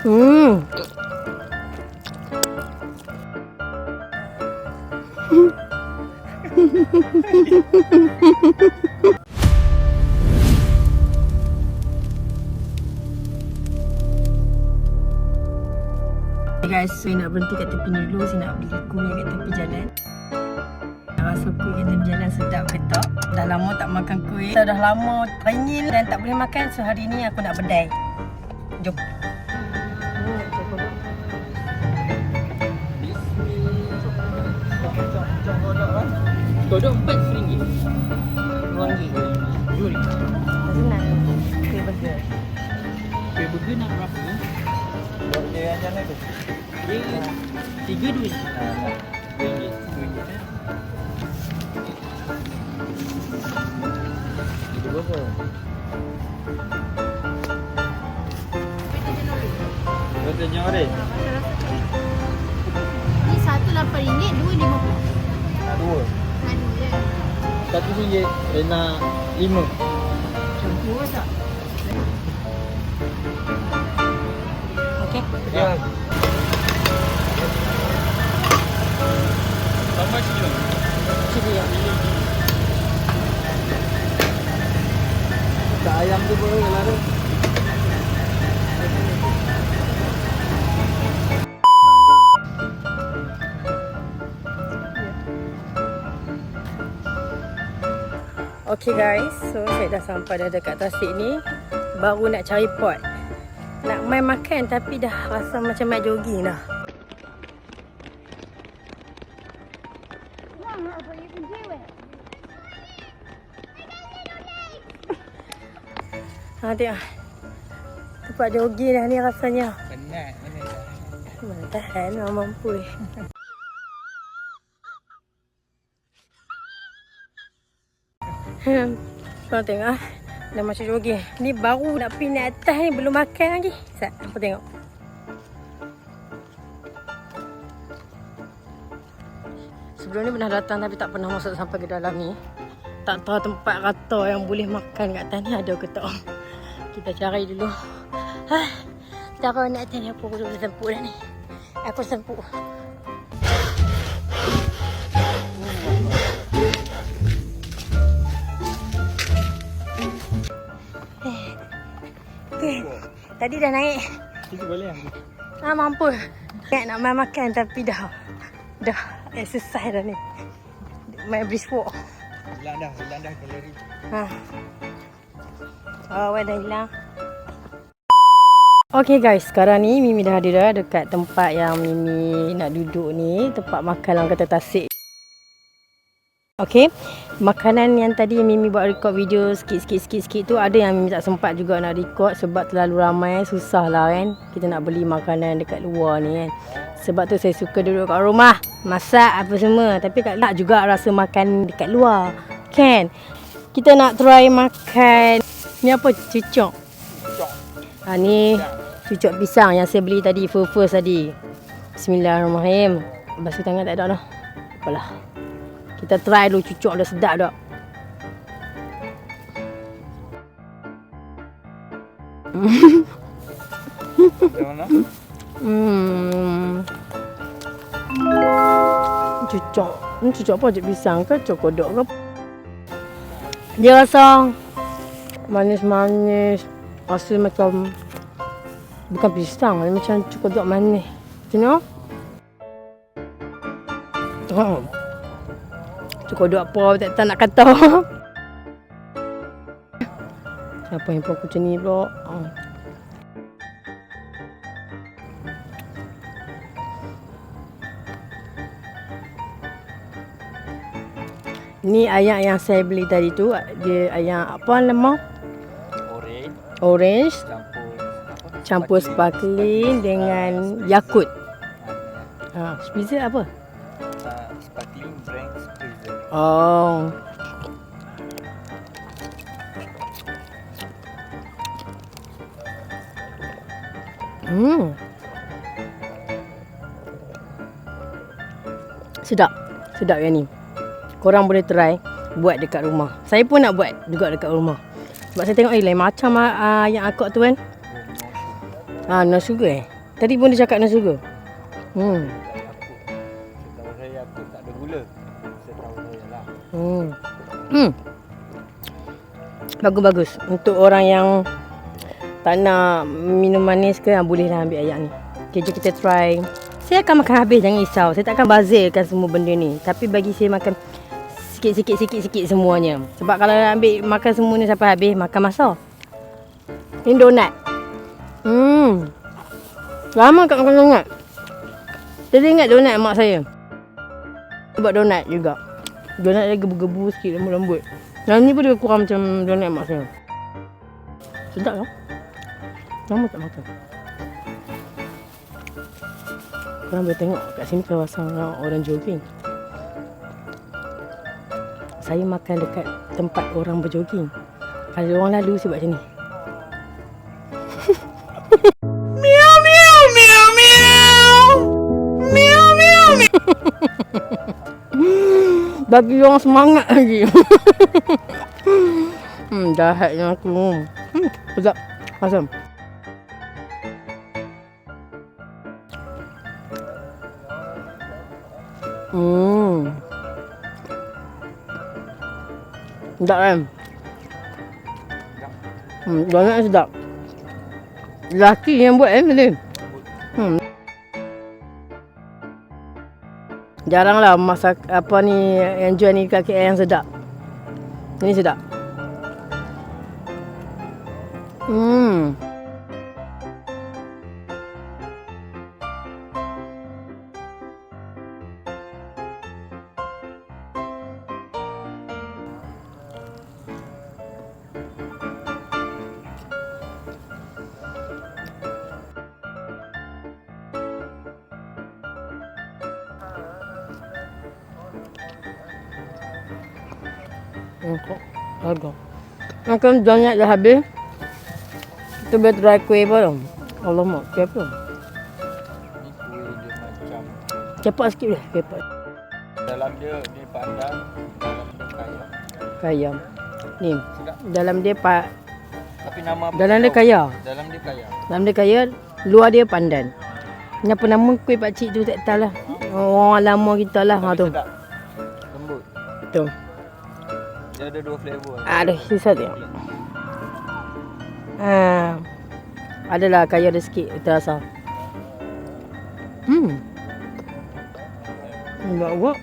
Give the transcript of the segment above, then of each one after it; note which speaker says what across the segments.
Speaker 1: Hmm. Guys, saya nak berhenti kat tepi ni dulu. Saya nak beli kuih kat tepi jalan. Rasa kuih kat tepi jalan sedap ke tak? Dah lama tak makan kuih. Saya dah lama teringin dan tak boleh makan. So hari ni aku nak berdai. Jom.
Speaker 2: Kodok RM4.
Speaker 1: RM2.
Speaker 2: RM2.
Speaker 1: Senang. Kuih burger.
Speaker 2: Kuih burger nak berapa?
Speaker 3: Dia yang jalan tu.
Speaker 2: Dia 3 RM2. RM2.
Speaker 3: Itu berapa? Betul nyore.
Speaker 4: Ni satu RM8, dua RM50.
Speaker 3: Nak dua.
Speaker 4: Ada je.
Speaker 3: Satu RM1, nak 5.
Speaker 1: Campur tak? Okey.
Speaker 3: Ya.
Speaker 2: Tambah sini.
Speaker 1: Cili ya.
Speaker 3: Tak ayam tu boleh lah tu.
Speaker 1: Okay guys, so saya dah sampai dah dekat tasik ni. Baru nak cari pot. Nak main makan tapi dah rasa macam main jogging dah. Ha tengok. Tempat jogging dah ni rasanya.
Speaker 3: Penat mana dah.
Speaker 1: Mana tahan orang mampu ni. Korang tengok ah. Dah macam jogging. Ni baru nak pergi naik atas ni, belum makan lagi. Sat, apa tengok. Sebelum ni pernah datang tapi tak pernah masuk sampai ke dalam ni. Tak tahu tempat rata yang boleh makan kat atas ni ada ke tak. Kita cari dulu. Tak tahu nak atas ni apa aku dah sempuk dah ni. Aku sempuk. Okay. Tadi dah naik.
Speaker 3: Itu boleh ah.
Speaker 1: Mampu. Nak main makan tapi dah exercise dah ni. Main brisk walk.
Speaker 3: Hilang dah kalori.
Speaker 1: Dah hilang. Okay guys, sekarang ni Mimi dah ada dah dekat tempat yang Mimi nak duduk ni. Tempat makan orang kata tasik. Okay, makanan yang tadi Mimi buat record video sikit tu ada yang Mimi tak sempat juga nak record sebab terlalu ramai, susah lah kan. Kita nak beli makanan dekat luar ni kan. Sebab tu saya suka duduk kat rumah, masak apa semua. Tapi tak juga rasa makan dekat luar kan. Kita nak try makan ni apa, cucuk. Ni cucuk pisang yang saya beli tadi, first tadi. Bismillahirrahmanirrahim. Basuh tangan tak ada dah. Apalah. Kita try dulu cucuk dah sedap tak.
Speaker 3: Macam mana?
Speaker 1: Cucuk. Ni cucuk apa? Cucuk pisang ke? Cucuk kodok ke? Dia rasa manis-manis. Rasa macam bukan pisang, macam cucuk kodok manis. Tengok. Kodok apa tak nak kata. Siapa yang buat macam ni pula? Ni ayam yang saya beli tadi tu, dia ayam apa nama? Orange. Campur sparkling dengan Yakult. Spritzer apa?
Speaker 3: Sparkling brand Spritzer.
Speaker 1: Oh. Sedap. Sedap yang ni. Korang boleh try buat dekat rumah. Saya pun nak buat juga dekat rumah. Sebab saya tengok lain macam yang akak tu kan. No sugar Tadi pun dia cakap no sugar.
Speaker 3: Setahu saya aku tak ada gula. Setahu saya lah.
Speaker 1: Bagus-bagus. Untuk orang yang tak nak minum manis ke, bolehlah ambil ayak ni. Okay, jom kita try. Saya akan makan habis, jangan risau. Saya tak akan bazirkan semua benda ni. Tapi bagi saya makan sikit semuanya. Sebab kalau ambil makan semua ni sampai habis, makan masa. Ini donat. Lama kat makan donat. Saya ingat donat mak saya. Buat donat juga. Donat dia gebu-gebu sikit, lembut-lembut. Yang ni pun dia kurang macam donat mak saya. Sedap lah. Lama tak makan. Korang boleh tengok kat sini kawasan orang jogging. Saya makan dekat tempat orang berjogging. Kalau orang lalu saya buat macam ni. Miau miau miau miau. Miau miau miau. Bagi orang semangat lagi. Jahatnya aku. Sedap. Asam. Sedap kan? Donat sedap. Lelaki yang buat ni. Jaranglah masak apa ni yang jual ni kat KL yang sedap. Ini sedap. Harga. Makan donat dah habis. Kita boleh try kuih apa tau. Alamak, kuih apa?
Speaker 3: Ni kuih dia macam
Speaker 1: Cepat sikit lah kuih apa.
Speaker 3: dalam dia pandan, dalam dia kaya.
Speaker 1: Kaya. Ni.
Speaker 3: Sedap.
Speaker 1: Dalam dia
Speaker 3: Tapi nama apa?
Speaker 1: dalam dia
Speaker 3: tahu?
Speaker 1: kaya.
Speaker 3: Dalam dia kaya.
Speaker 1: Dalam dia kaya, luar dia pandan. Ni apa nama kuih pakcik tu tak tahu lah. Orang lama kita lah. Ha
Speaker 3: Tapi
Speaker 1: tu.
Speaker 3: sedap. Lembut.
Speaker 1: Tu.
Speaker 3: Dia ada 2 flavor.
Speaker 1: Aduh, susah dia. Adalah kaya dia sikit terasa. Enggak buat.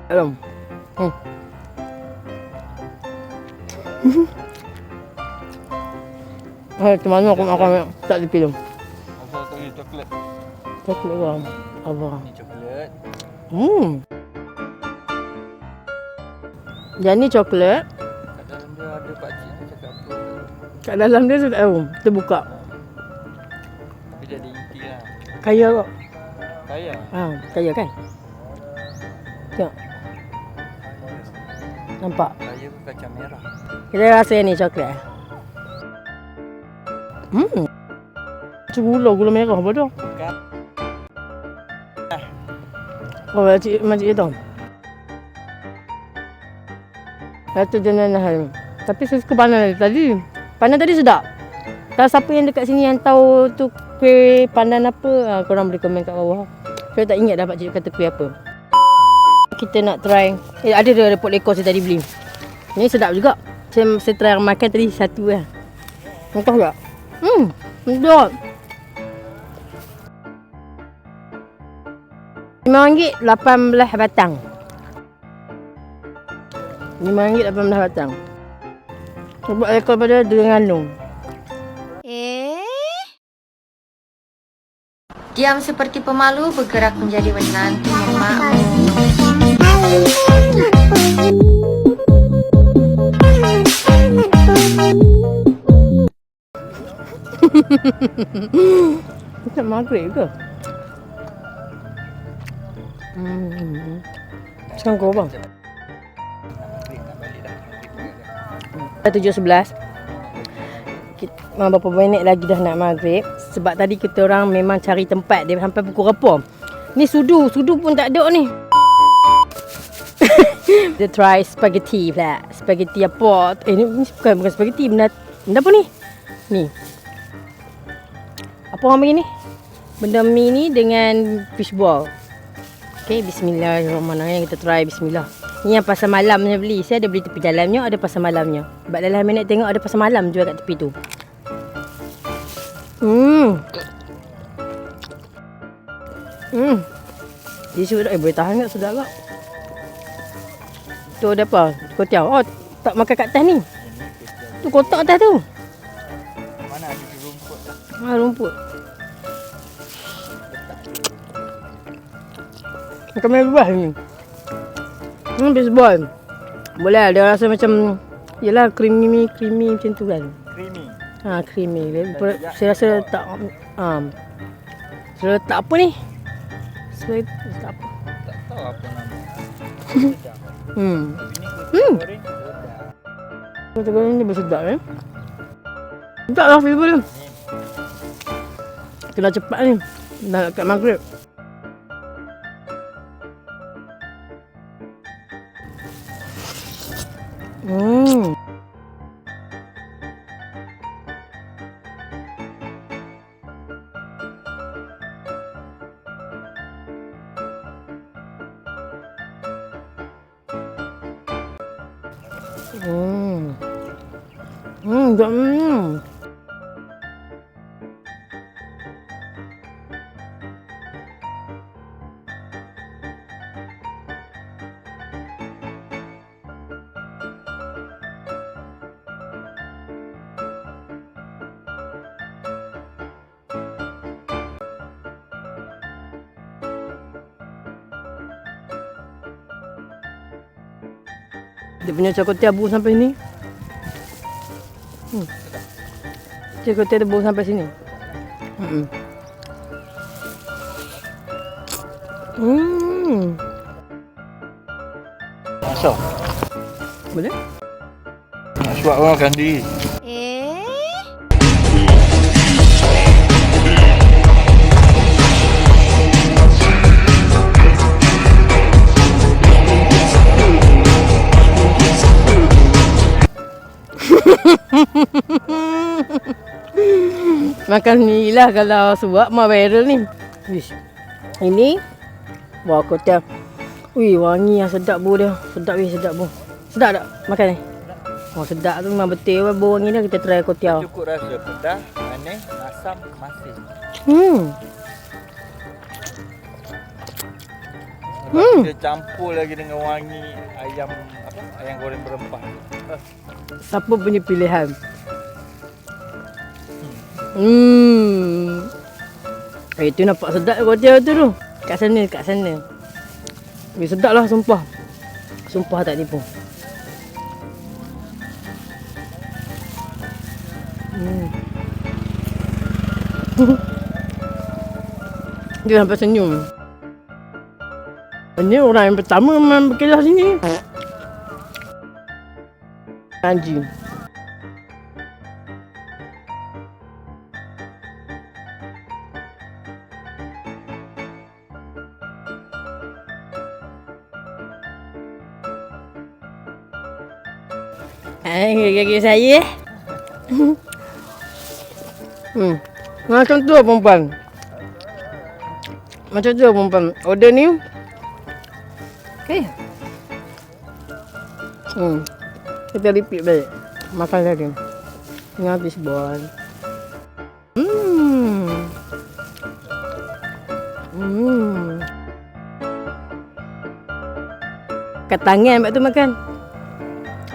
Speaker 1: Alam. Macam mana aku makan tak dipilih.
Speaker 3: Asal tu ni coklat.
Speaker 1: Coklat orang. Allah.
Speaker 3: Ni coklat.
Speaker 1: Yang ni coklat.
Speaker 3: Kat dalam dia ada pakcik dia cakap apa.
Speaker 1: Kat dalam dia saya tak tahu. Kita buka.
Speaker 3: Tapi dia ada inti lah.
Speaker 1: Kaya kok.
Speaker 3: Kaya.
Speaker 1: Kaya kan? Tengok. Nampak?
Speaker 3: Kaya pun kacang merah.
Speaker 1: Kita rasa ni coklat. Macam gula merah apa tu?
Speaker 3: Bukan.
Speaker 1: Oh, makcik itu. Satu jenis hal. Tapi saya suka pandan tadi. Pandan tadi sedap. Kalau siapa yang dekat sini yang tahu tu kuih pandan apa, korang boleh komen kat bawah. Saya tak ingat dah pakcik kata kuih apa. Kita nak try. Ada pot lekor saya tadi beli. Ni sedap juga. Saya try makan tadi satu lah. Nampak tak? Sedap. RM5 18 batang. RM5 18 batang. Buat rekod pada Terengganu.
Speaker 5: Diam seperti pemalu, bergerak menjadi menantu memamu.
Speaker 1: Macam maghrib ke? Sekarang kau bang? 7:11. Berapa minit lagi dah nak maghrib. Sebab tadi kita orang memang cari tempat dia sampai pukul berapa. Ni sudu pun tak ada ni. Kita try spaghetti pula. Spaghetti apa? Ni bukan spaghetti. Benda apa ni? Ni. Apa orang panggil ni? Benda mie ni dengan fishball. Okay, bismillahirrahmanirrahim. Kita try bismillah. Ni yang pasar malamnya beli. Saya ada beli tepi jalannya, ada pasar malamnya. Sebab dalam minit tengok ada pasar malam jual kat tepi tu. Dia sudah boleh tahan tak, sedap tak? Tu ada apa? Kuotiao. Oh, tak makan kat atas ni. Tu kotak atas tu.
Speaker 3: Mana ada rumput?
Speaker 1: Rumput. Makan main buah ni. Baseball. Boleh dia rasa macam yalah creamy macam tu kan.
Speaker 3: Creamy.
Speaker 1: Creamy. Saya rasa tak saya tak apa ni? Saya tak apa.
Speaker 3: Tak tahu apa nama. Goreng.
Speaker 1: Kulit goreng ni bersedap sedap lah flavor dia. Kena cepat ni. Dah kat maghrib. Dia punya cokotia bau sampai sini. Cokotia dia bau sampai sini.
Speaker 3: Masuk.
Speaker 1: Boleh?
Speaker 3: Nak suap orang makan sendiri.
Speaker 1: Makan ni lah kalau suap mah viral ni. Wish. Ini wah kotel. Wih, wangi yang sedap bau dia. Sedap sedap bau. Sedap tak makan ni? Oh, sedap tu memang betul bau wangi dia. Kita try kotel.
Speaker 3: Cukup rasa pedas, manis, asam, masin. Dia campur lagi dengan wangi ayam ayam goreng berempah.
Speaker 1: Siapa punya pilihan? Itu nampak sedap kotel tu. Kat sana. Sedap lah sumpah. Sumpah tak tipu. Dia sampai senyum. Ini orang yang pertama memang berkelas sini. Anjing. Gigi saya. Macam tu perempuan. Macam tu perempuan. Order ni. Okay. Kita repeat balik. Makan lagi. Ini habis bol. Kat tangan abang tu makan.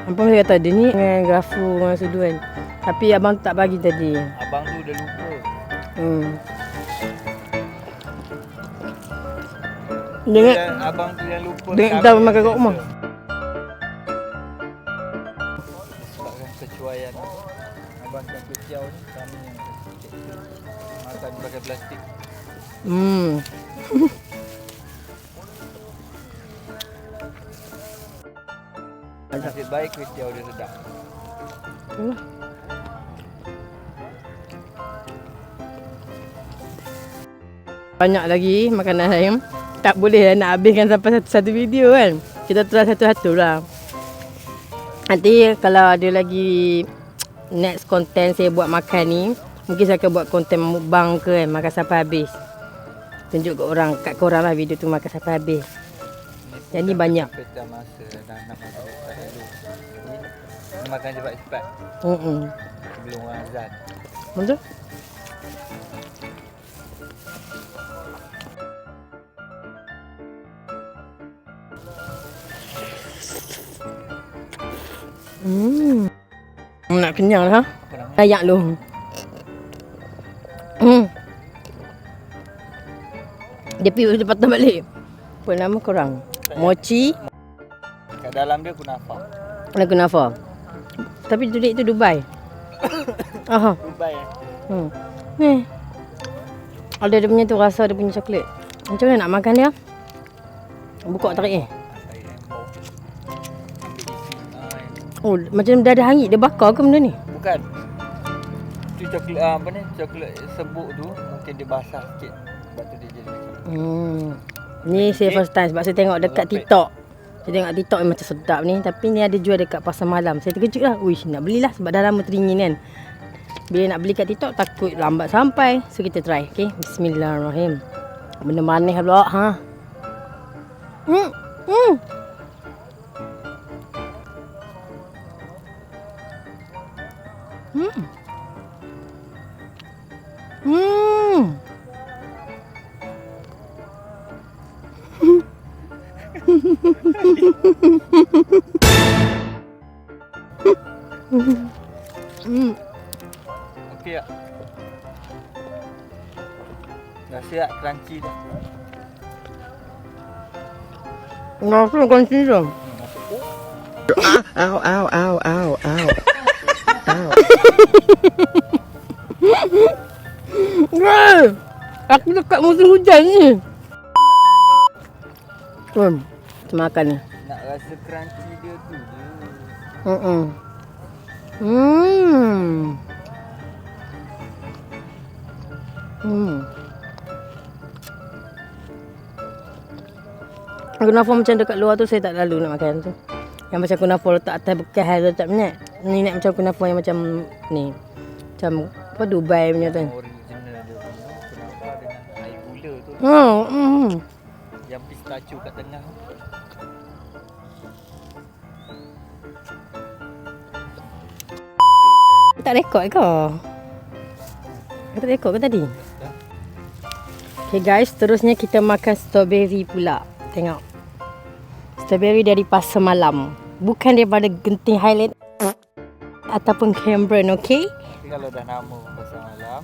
Speaker 1: Abang saya kata dia ni dengan grafu dengan sudu kan. Tapi abang tak bagi tadi.
Speaker 3: Abang tu dah lupa.
Speaker 1: Dengan
Speaker 3: Abang tu yang lupa.
Speaker 1: dengan kita makan kat rumah.
Speaker 3: Sebabkan kecuaian abang yang kecil ni, kami yang kecil makan pakai plastik. Nasib baik kecil dia sedap.
Speaker 1: Banyak lagi makanan saya. Tak boleh nak habiskan sampai satu video kan. Kita try satu-satu lah. Nanti kalau ada lagi next content saya buat makan ni, mungkin saya akan buat konten mukbang ke kan, makan sampai habis. Tunjuk kat korang lah video tu makan sampai habis. Yang ni banyak.
Speaker 3: Pecah masa dah nak makan cepat dulu. Ni makan cepat-cepat sebelum orang azan.
Speaker 1: Betul? Nak kenyang lah. Layak lu. Dia pergi patah balik. Apa nama korang? Mochi.
Speaker 3: Kat dalam dia kunafa.
Speaker 1: Ada kunafa. Tapi duduk itu Dubai. Aha.
Speaker 3: Dubai eh.
Speaker 1: Ni. Ada dia punya tu rasa dia punya coklat. Macam mana nak makan dia? Buka tarik
Speaker 3: Saya embau. Ambil isi.
Speaker 1: Oh, macam dah ada hangit. Dia bakar ke benda ni?
Speaker 3: Bukan. Tu coklat apa ni? Coklat sebuk tu mungkin dia basah sikit. Sebab tu dia jadi macam ni.
Speaker 1: Ni saya first time sebab saya tengok dekat TikTok. Saya tengok TikTok yang macam sedap ni. Tapi ni ada jual dekat pasar malam. Saya terkejut lah. Uish, nak belilah sebab dah lama teringin kan. Bila nak beli kat TikTok takut lambat sampai. So kita try. Okay. Bismillahirrahmanirrahim. Benda manis pula. Ha.
Speaker 3: Okey tak? Dah siap crunchy dah.
Speaker 1: Kenapa kau cium?
Speaker 6: Ow, ow, ow, ow, ow.
Speaker 1: Aku dekat musim hujan ni. Kita makan ni.
Speaker 3: Nak rasa crunchy dia tu je. Kunafa macam dekat luar tu saya tak lalu nak makan tu. Yang macam kunafa letak atas bekas tu tak minat. Ni nak macam kunafa yang macam ni. Macam apa Dubai punya tu kan. Original dia punya kenapa dengan air gula tu. Yang pistachio kat tengah.
Speaker 1: Tak rekod ke? Tak rekod ke tadi? Okay guys, seterusnya kita makan strawberry pula. Tengok. Strawberry dari pasar malam. Bukan daripada Genting Highland ataupun Cameron, okay?
Speaker 3: Tapi kalau dah nama pasar malam,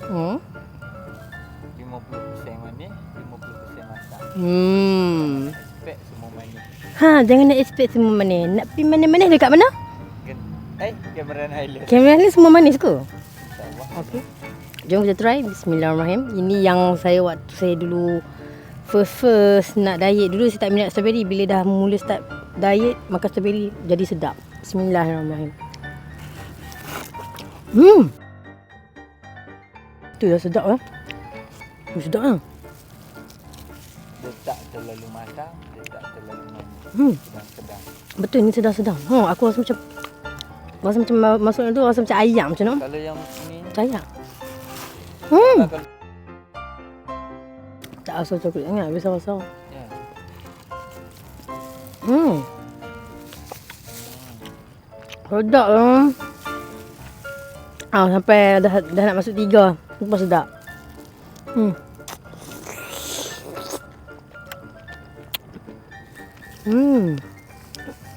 Speaker 3: 50% manis, 50% masak. Expect semua manis.
Speaker 1: Jangan nak expect semua manis. Nak pergi manis-manis dekat mana?
Speaker 3: Cameron Highland.
Speaker 1: Cameron Highland semua manis ke?
Speaker 3: InsyaAllah.
Speaker 1: Okay. Jom kita try. Bismillahirrahmanirrahim. Ini yang saya waktu saya dulu first nak diet. Dulu saya tak minat strawberry. Bila dah mula start diet, makan strawberry jadi sedap. Bismillahirrahmanirrahim. Tu dah sedap lah. Sedap lah.
Speaker 3: Dia tak terlalu matang, dia tak terlalu manis. Sedang-sedang.
Speaker 1: Betul, ni sedap-sedap. Aku rasa macam masuk tu rasa macam ayam macam tu.
Speaker 3: Kalau yang ni
Speaker 1: Macam ayam.
Speaker 3: kalau
Speaker 1: Tak rasa coklat sangat, besar-besar.
Speaker 3: ya.
Speaker 1: Sedap lah. Sampai dah nak masuk 3. Lepas sedap.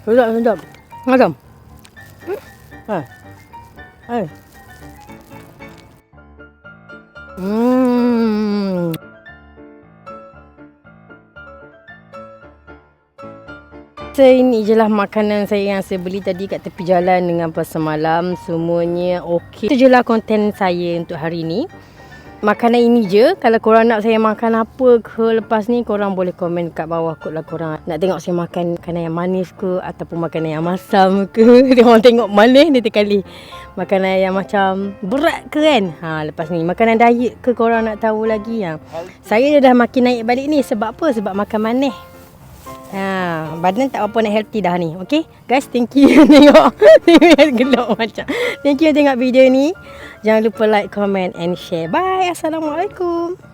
Speaker 1: Sedap. Macam. Ini je lah makanan saya yang saya beli tadi kat tepi jalan dengan pasar malam. Semuanya okey. Itu je lah konten saya untuk hari ni. Makanan ini je. Kalau korang nak saya makan apa ke lepas ni, korang boleh komen kat bawah kot lah korang. Nak tengok saya makan makanan yang manis ke ataupun makanan yang masam ke. Dia orang tengok manis dia terkali. Makanan yang macam berat ke kan. Lepas ni makanan diet ke korang nak tahu lagi. Saya dah makin naik balik ni. Sebab apa? Sebab makan manis. Badan tak apa nak healthy dah ni. Okay guys, thank you tengok. Gelap macam. Thank you tengok video ni. Jangan lupa like, comment and share. Bye. Assalamualaikum.